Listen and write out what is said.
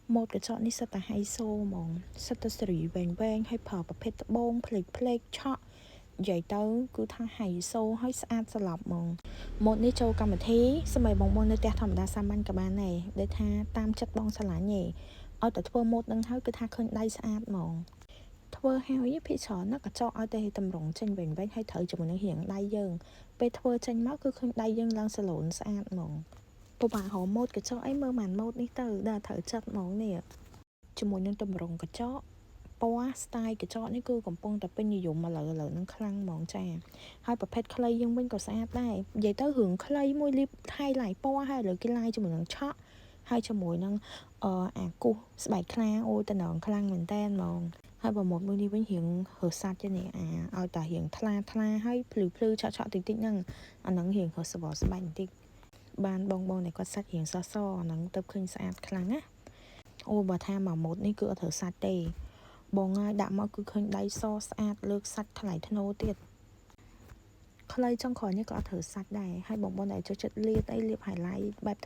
một cái chọn đi sao ta hay xô mong sao ta xử lý vàng hay phở và phết bông plek chọn vậy tớ cứ tha hay xô hơi xa xa lọc mong một ní châu cầm thế sao mày bông bông nơi tè thầm đa xăm ăn cả ba này để tha tam chất bông xa lá nhỉ ở tại thua một đằng hơi cứ tha khơi đây xa mong thua heo với phía chó nó có cho ở đây tầm rộng trên vàng hay thở cho mình hiện đây dừng bây thua trên máu cứ khơi đây dừng lăng xa lộn xa mong bộ bà họ một cái cho ấy mơ màn một ní từ đà thở chặt mong nè cho muốn những tầm rộng cái chó Poa style កញ្ចក់នេះគឺកំពុងតែពេញនិយមមកលើនឹងខ្លាំងហ្មងចាហើយប្រភេទខ្លីយើងវិញក៏ស្អាតដែរនិយាយទៅរឿងខ្លីមួយលាបថៃឡៃពណ៌ហើយលើគេឡាយជាមួយនឹងឆក់ហើយជាមួយនឹងអាគូសស្បែកខ្លាអូតំណងខ្លាំងមែនតើហ្មងហើយប្រម៉ូទមួយនេះវិញរៀងរើសាច់ទេនេះឲ្យតែរៀងថ្លាហើយភ្លឺឆក់តិចហ្នឹងអាហ្នឹងរៀងរើសបស្បែកបន្តិចបានបងតែគាត់សាច់រៀងសអាហ្នឹងទៅឃើញស្អាតខ្លាំងណាអូបើថាមកម៉ូតនេះគឺអត់រើសាច់ទេបងហើយដាក់មកគឺឃើញដៃសស្អាតលើកសាច់ថ្លៃធ្នូទៀតខ្លីចុងក្រោយនេះក៏អត់ត្រូវសាច់ដែរហើយបងដែលចូលចិត្តលាបអីលាប highlight បែប